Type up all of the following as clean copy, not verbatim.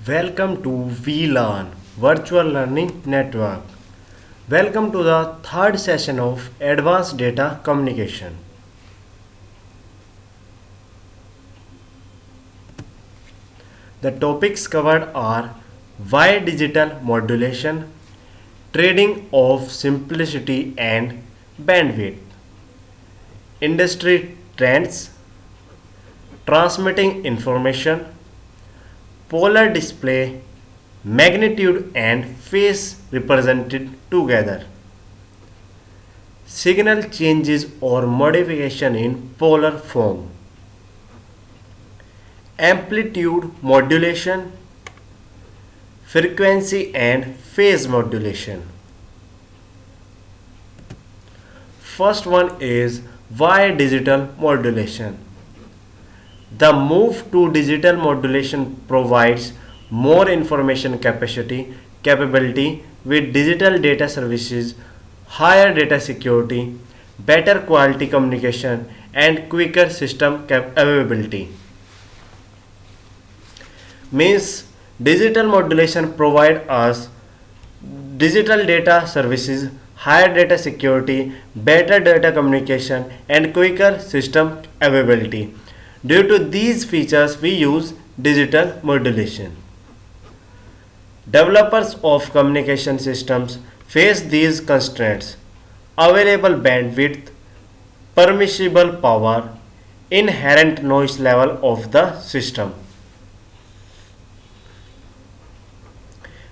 Welcome to VLearn Virtual Learning Network. Welcome to the third session of Advanced Data Communication. The topics covered are why digital modulation, trading of simplicity and bandwidth, industry trends, transmitting information, polar display, magnitude and phase represented together, signal changes or modification in polar form, amplitude modulation, frequency and phase modulation. First one is why digital modulation. The move to digital modulation provides more information capability with digital data services, higher data security, better quality communication, and quicker system availability. Means digital modulation provide us digital data services, higher data security, better data communication, and quicker system availability. Due to these features, we use digital modulation. Developers of communication systems face these constraints: available bandwidth, permissible power, inherent noise level of the system.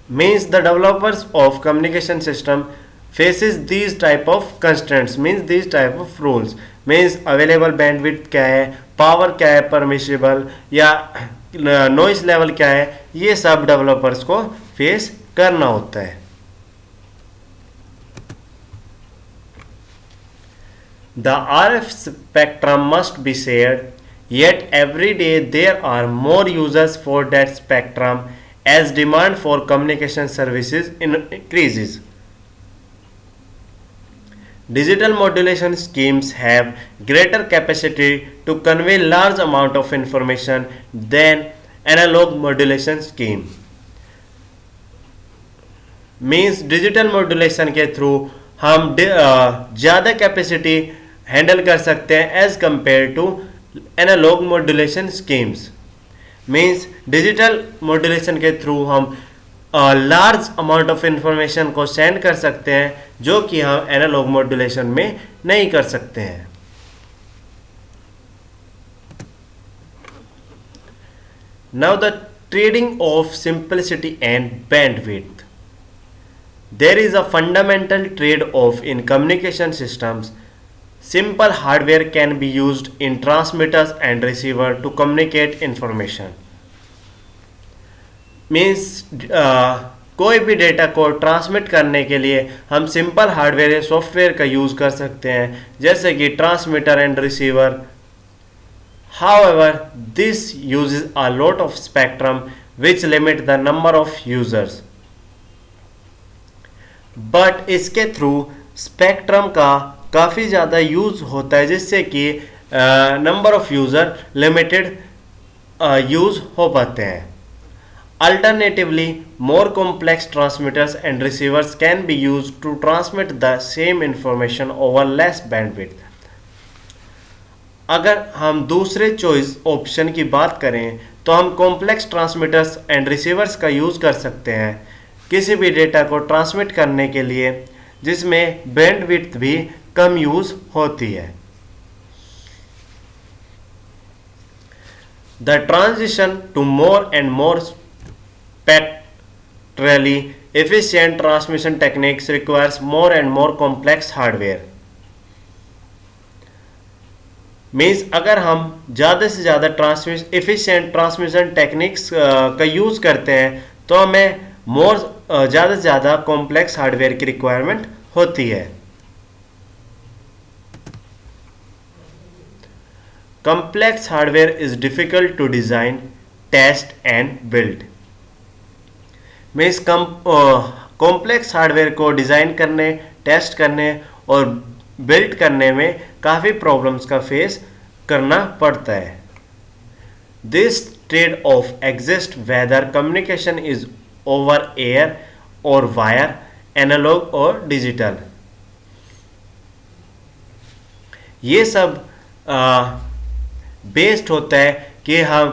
Means the developers of communication system faces these type of constraints, means these type of rules. means available bandwidth क्या है, power क्या है, permissible या noise level क्या है, ये सब developers को फेस करना होता है. The RF spectrum must be shared, yet every day there are more users for that spectrum as demand for communication services increases. Digital modulation schemes have greater capacity to convey large amount of information than analog modulation scheme. Means digital modulation के through हम ज़्यादा capacity handle कर सकते हैं as compare to analog modulation schemes. Means digital modulation के through हम large amount of information को send कर सकते हैं जो कि हम एनालॉग मॉड्यूलेशन में नहीं कर सकते हैं. Now the trading of simplicity and bandwidth. There is a fundamental trade-off in communication systems. Simple hardware can be used in transmitters and receiver to communicate information. Means कोई भी डेटा को transmit करने के लिए हम सिंपल हार्डवेयर या software का use कर सकते हैं, जैसे कि transmitter and receiver. However, this uses a lot of spectrum which limit the number of users. But इसके थ्रू स्पेक्ट्रम का काफ़ी ज़्यादा यूज़ होता है, जिससे कि number of user limited use हो पाते हैं. Alternatively more complex transmitters and receivers can be use to transmit the same information over less bandwidth. अगर हम दूसरे चॉइस ऑप्शन की बात करें तो हम कॉम्प्लेक्स ट्रांसमीटर्स एंड रिसीवर्स का यूज़ कर सकते हैं किसी भी डेटा को ट्रांसमिट करने के लिए जिसमें बैंडविड्थ भी कम यूज होती है. The transition to more and more spectrally efficient transmission techniques requires more and more complex hardware. Means अगर हम ज़्यादा से ज़्यादा एफिशिएंट ट्रांसमिशन टेक्निक्स का यूज़ करते हैं तो हमें ज़्यादा से ज़्यादा कॉम्प्लेक्स हार्डवेयर की रिक्वायरमेंट होती है. Complex hardware is difficult to design, test and build. Means complex hardware को डिज़ाइन करने, टेस्ट करने और बिल्ड करने में काफ़ी प्रॉब्लम्स का फेस करना पड़ता है. This trade off exists whether communication is over air or wire, analog or digital. ये सब बेस्ड होता है कि हम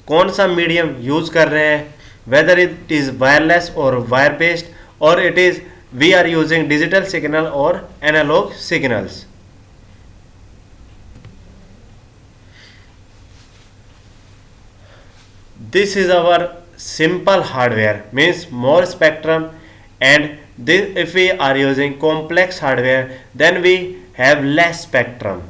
कौन सा मीडियम यूज कर रहे हैं, वेदर इट इज वायरलेस और वायर बेस्ड, और it is we are using digital signal और analogue signals. This is our simple hardware, means more spectrum, and this, if we are using complex hardware, then we have less spectrum.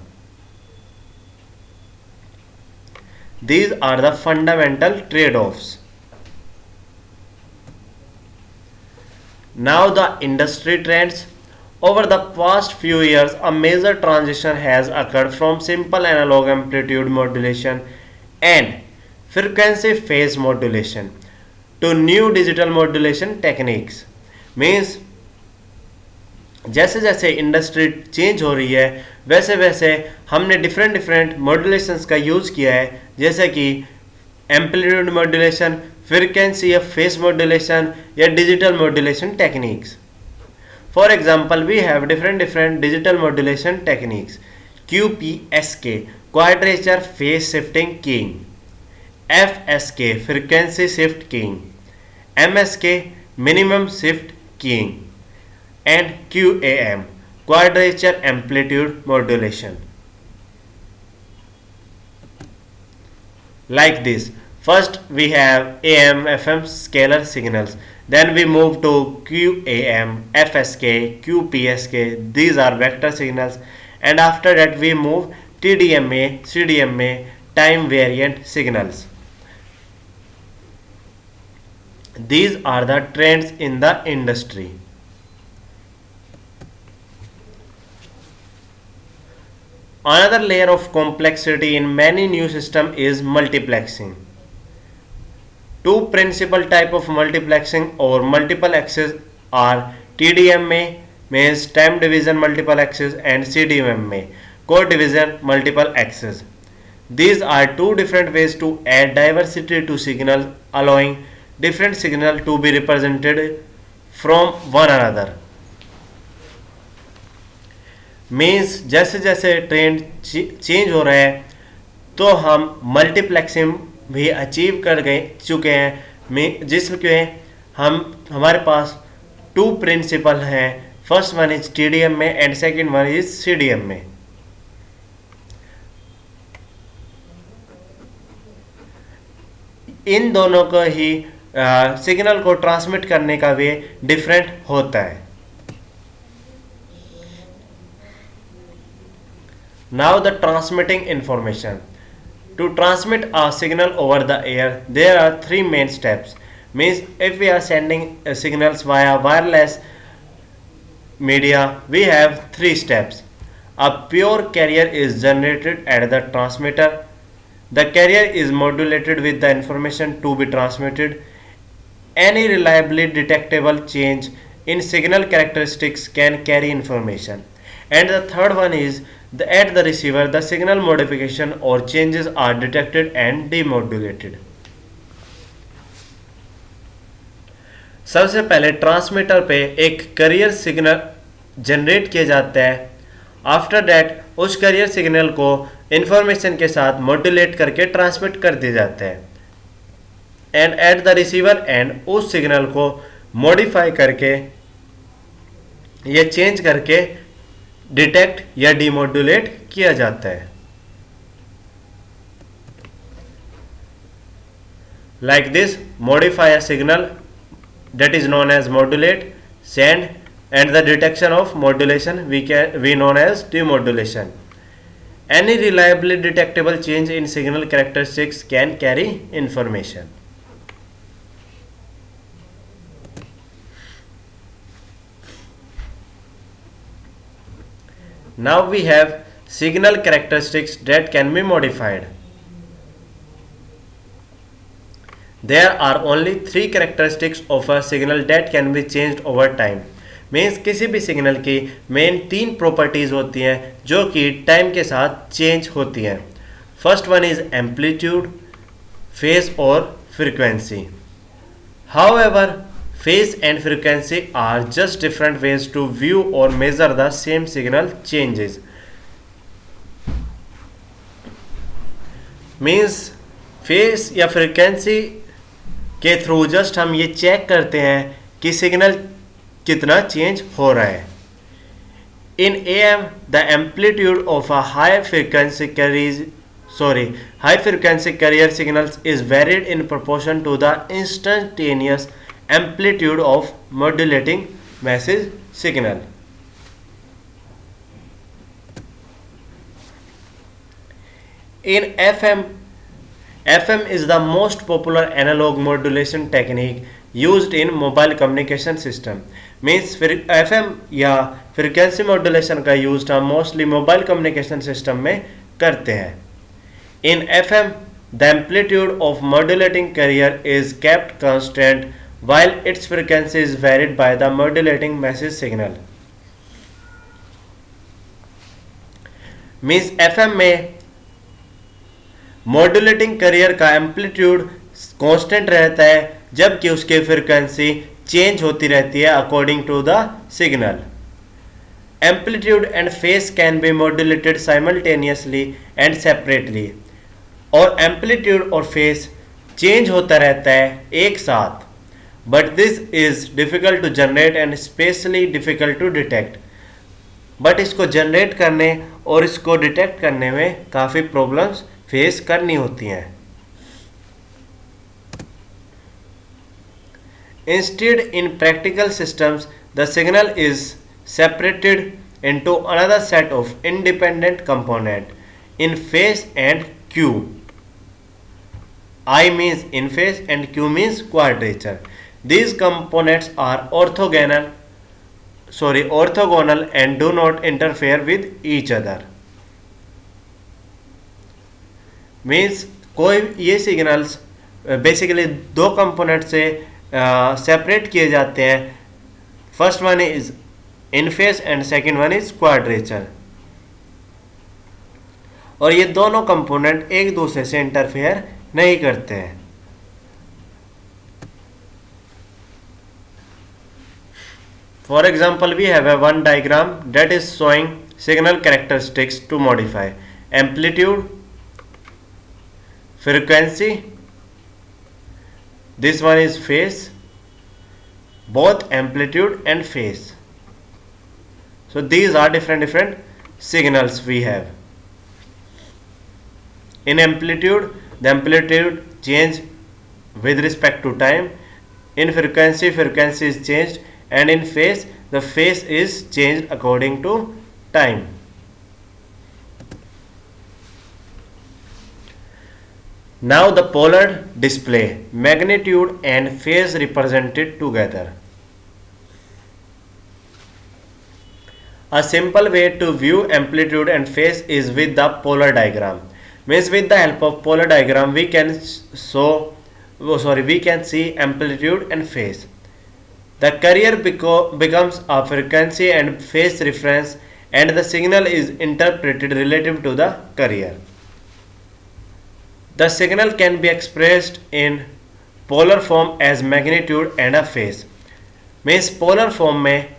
These are the fundamental trade-offs. Now the industry trends. Over the past few years, a major transition has occurred from simple analog amplitude modulation and frequency phase modulation to new digital modulation techniques. Means जैसे जैसे industry change हो रही है वैसे वैसे हमने different मॉड्यूलेशंस का use किया है, जैसे कि एम्पलीट्यूड मॉड्यूलेशन, फ्रीक्वेंसी या फेस मॉड्यूलेशन या digital modulation techniques. For example we have different digital modulation techniques. QPSK quadrature phase shifting keying, FSK frequency shift keying, MSK minimum shift keying, and QAM quadrature amplitude modulation. Like this, first we have AM FM scalar signals, then we move to QAM, FSK, QPSK, these are vector signals, and after that we move TDMA, CDMA, time variant signals. These are the trends in the industry. Another layer of complexity in many new systems is multiplexing. Two principal type of multiplexing or multiple access are TDMA, means time division multiple access, and CDMA, code division multiple access. These are two different ways to add diversity to signals, allowing different signal to be represented from one another. Means जैसे जैसे trend change हो रहा है तो हम multiplexing भी achieve कर चुके हैं, जिसमें हमारे पास टू प्रिंसिपल हैं. फर्स्ट वन इज TDM में and second one is CDM में. इन दोनों को ही सिग्नल को ट्रांसमिट करने का वे डिफरेंट होता है. Now the transmitting information. To transmit a signal over the air there are three main steps. Means if we are sending signals via wireless media we have three steps. A pure carrier is generated at the transmitter. The carrier is modulated with the information to be transmitted. Any reliably detectable change in signal characteristics can carry information. And the third one is at the receiver, the signal modification or changes are detected and demodulated. सबसे पहले transmitter पे एक carrier signal generate किया जाता है. After that उस carrier signal को information के साथ मॉड्यूलेट करके ट्रांसमिट कर दिया जाता है. And at the receiver and उस सिग्नल को मॉडिफाई करके या चेंज करके डिटेक्ट या डिमोड्यूलेट किया जाता है. Like this, modify a signal that is known as modulate, send, and the detection of modulation we known as demodulation. Any reliably detectable change in signal characteristics can carry information. Now we have signal characteristics that can be modified. There are only three characteristics of a signal that can be changed over time. Means किसी भी signal की main तीन properties होती हैं जो कि time के साथ चेंज होती हैं. First one is amplitude, phase or frequency. However, phase and frequency are just different ways to view or measure the same signal changes. Means face या फ्रिक्वेंसी के थ्रू जस्ट हम ये चेक करते हैं कि सिग्नल कितना चेंज हो रहा है. In AM, the amplitude of a high frequency carrier signals is varied in proportion to the instantaneous amplitude of modulating message signal. In FM is the most popular analog modulation technique used in mobile communication system. Means FM या frequency modulation का use हम mostly mobile communication system में करते हैं. इन FM, the amplitude of modulating carrier is kept constant while its frequency is varied by the modulating message signal. Means FM में modulating carrier का amplitude constant रहता है जबकि उसकी फ्रीक्वेंसी चेंज होती रहती है according to the signal. Amplitude and phase can be modulated simultaneously and separately. और एम्पलीट्यूड और फेस चेंज होता रहता है एक साथ, but this is difficult to generate and especially difficult to detect. But इसको जनरेट करने और इसको डिटेक्ट करने में काफ़ी प्रॉब्लम्स फेस करनी होती हैं. Instead, in practical systems, the signal is separated into another set of independent components in phase and Q. I means in phase and Q means quadrature. These components are orthogonal and do not interfere with each other. Means कोई ये signals basically दो component से separate किए जाते हैं. First one is in face and second one is quadrature. और ये दोनों कंपोनेंट एक दूसरे से इंटरफेयर नहीं करते हैं. For example we have a one diagram that is showing signal characteristics to modify amplitude, frequency, this one is phase, both amplitude and phase. So these are different signals we have. In amplitude, the amplitude change with respect to time. In frequency, frequency is changed, and in phase, the phase is changed according to time. Now the polar display, magnitude and phase represented together. A simple way to view amplitude and phase is with the polar diagram. Means with the help of polar diagram we can see amplitude and phase. The carrier becomes a frequency and phase reference and the signal is interpreted relative to the carrier. The signal can be expressed in polar form as magnitude and a phase. Means polar form में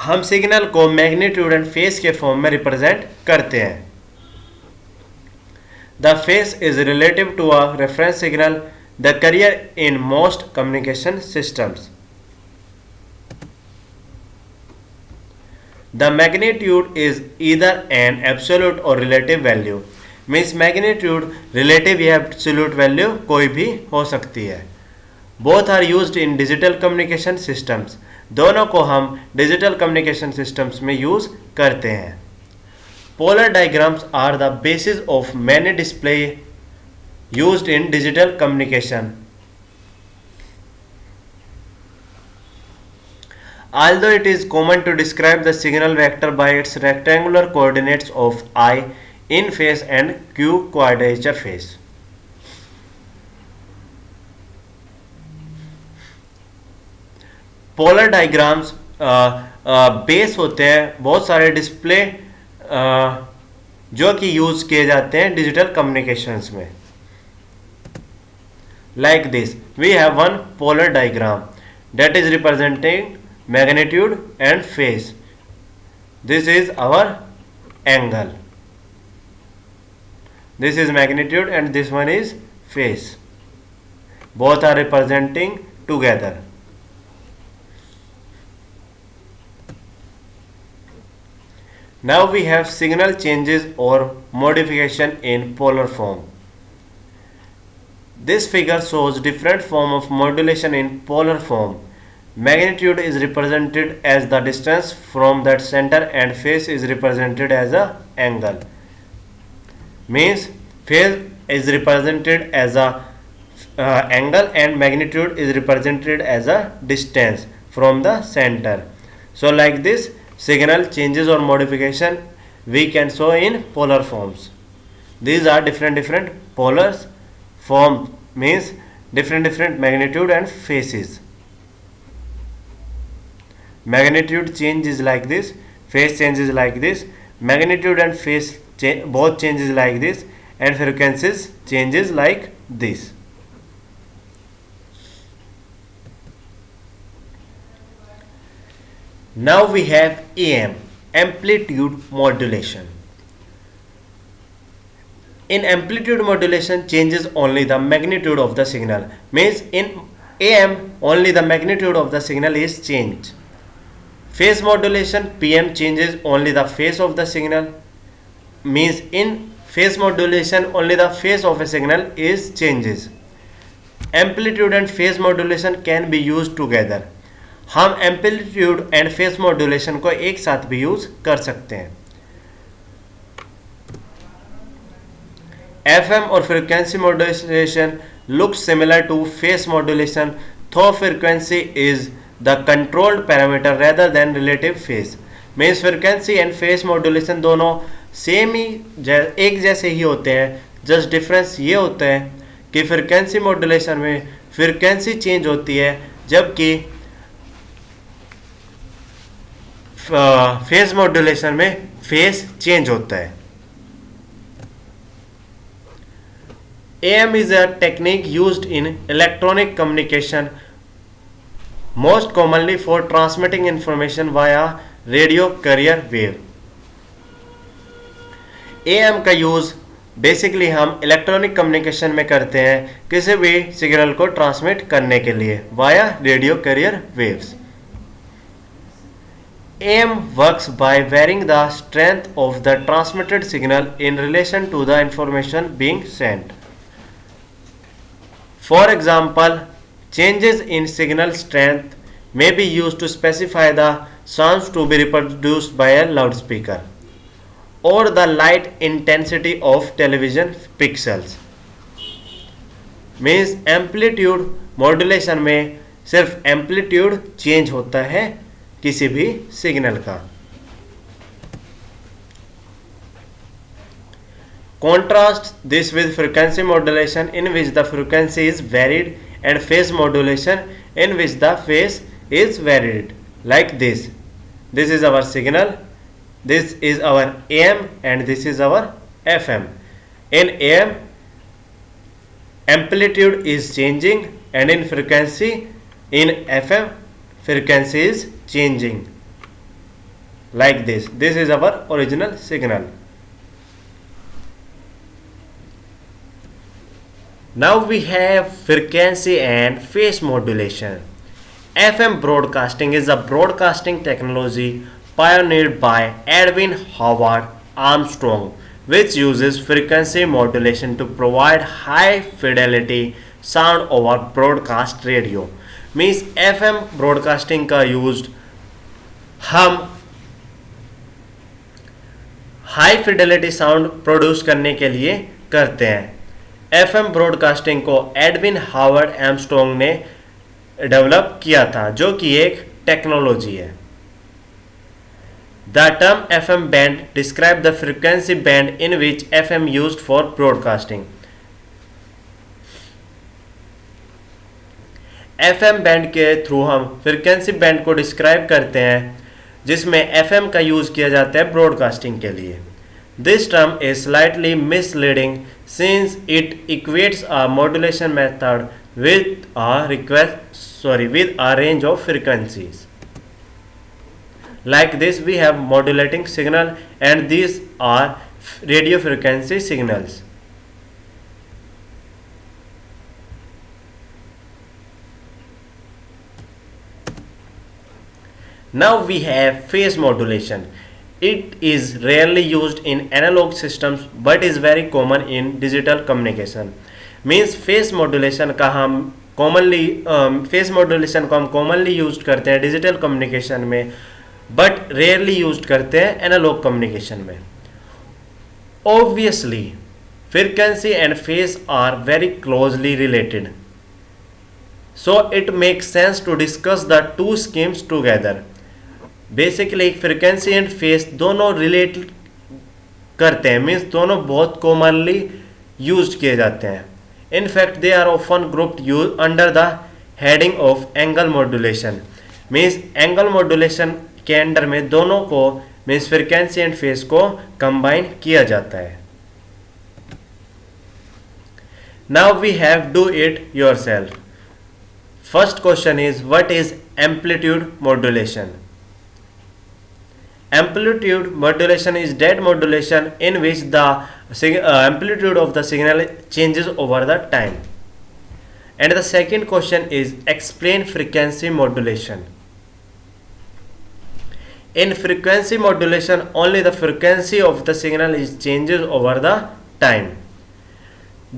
हम signal को magnitude and phase के form में represent करते हैं. The phase is relative to a reference signal, the carrier in most communication systems. The magnitude is either an absolute or relative value. Means magnitude relative या absolute value कोई भी हो सकती है. Both are used in digital communication systems. दोनों को हम digital communication systems में use करते हैं. Polar diagrams are the basis of many display used in digital communication. Although it is common to describe the signal vector by its rectangular coordinates of I in phase and Q quadrature phase. Polar diagrams base होते हैं बहुत सारे display जो कि use किए जाते हैं digital communications में. Like this, we have one polar diagram that is representing magnitude and phase. This is our angle. This is magnitude and this one is phase. Both are representing together. Now we have signal changes or modification in polar form. This figure shows different form of modulation in polar form. Magnitude is represented as the distance from that center and phase is represented as a angle. Means phase is represented as a angle and magnitude is represented as a distance from the center. So like this, signal changes or modification we can show in polar forms. These are different polars form, means different magnitude and phases. Magnitude change is like this, phase change is like this, magnitude and phase both changes like this, and frequencies changes like this. Now we have AM, amplitude modulation. In amplitude modulation changes only the magnitude of the signal. Means in AM only the magnitude of the signal is changed. Phase modulation PM changes only the phase of the signal. Means in phase modulation only the phase of a signal is changes. Amplitude and phase modulation can be used together. हम amplitude and face modulation को एक साथ भी use कर सकते हैं. FM or frequency modulation looks similar to phase modulation, though frequency is the controlled parameter rather than relative phase. Means frequency and phase modulation दोनों same ही एक जैसे ही होते हैं. जस्ट डिफरेंस ये होता है कि फ्रिक्वेंसी मॉड्यूलेशन में फ्रिक्वेंसी चेंज होती है, जबकि फेज मॉड्यूलेशन में फेज चेंज होता है. AM is a technique used in electronic communication, most commonly for transmitting information via radio carrier wave. AM का यूज बेसिकली हम इलेक्ट्रॉनिक कम्युनिकेशन में करते हैं किसी भी सिग्नल को ट्रांसमिट करने के लिए via radio carrier waves. AM works by varying the strength of the transmitted signal in relation to the information being sent. For example, changes in signal strength may be used to specify the sounds to be reproduced by a loudspeaker or the light intensity of television pixels. Means amplitude modulation में सिर्फ amplitude change होता है किसी भी signal का. Contrast this with frequency modulation in which the frequency is varied and phase modulation in which the phase is varied. Like this. This is our signal, this is our AM and this is our FM. In AM amplitude is changing and in frequency in FM frequency is changing like this. This is our original signal. Now we have frequency and phase modulation. FM broadcasting is a broadcasting technology pioneered by Edwin Howard Armstrong, which uses frequency modulation to provide high fidelity sound over broadcast radio. Means FM broadcasting का use हम high Fidelity sound produce करने के लिए करते हैं. FM broadcasting को Edwin Howard Armstrong ने develop किया था, जो कि एक टेक्नोलॉजी है. The term FM band describe the frequency band in which FM used for broadcasting. FM band के थ्रू हम फ्रीक्वेंसी बैंड को डिस्क्राइब करते हैं जिसमें FM का यूज़ किया जाता है ब्रॉडकास्टिंग के लिए. This term is slightly misleading since it equates a modulation method with with a range of frequencies. Like this, we have modulating signal, and these are radio frequency signals. Now we have phase modulation. It is rarely used in analog systems but is very common in digital communication. Means phase modulation का हम commonly phase modulation को हम commonly used करते हैं digital communication में, but rarely use करते हैं analogue communication में. Obviously, frequency and phase are very closely related. So it makes sense to discuss the two schemes together. Basically frequency and face दोनों relate करते हैं, means दोनों बहुत commonly use किए जाते हैं. In fact they are often grouped use under the heading of angle modulation. Means angle modulation के under में दोनों को मीन्स फ्रिक्वेंसी एंड फेस को कंबाइन किया जाता है. Now we have do it yourself. First question is what is amplitude modulation. Amplitude modulation is that modulation in which the amplitude of the signal changes over the time. And the second question is explain frequency modulation. In frequency modulation, only the frequency of the signal is changes over the time.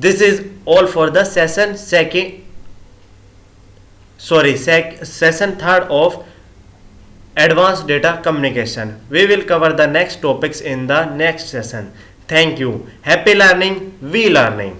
This is all for the session third of Advanced Data Communication. We will cover the next topics in the next session. Thank you. Happy learning. We learning.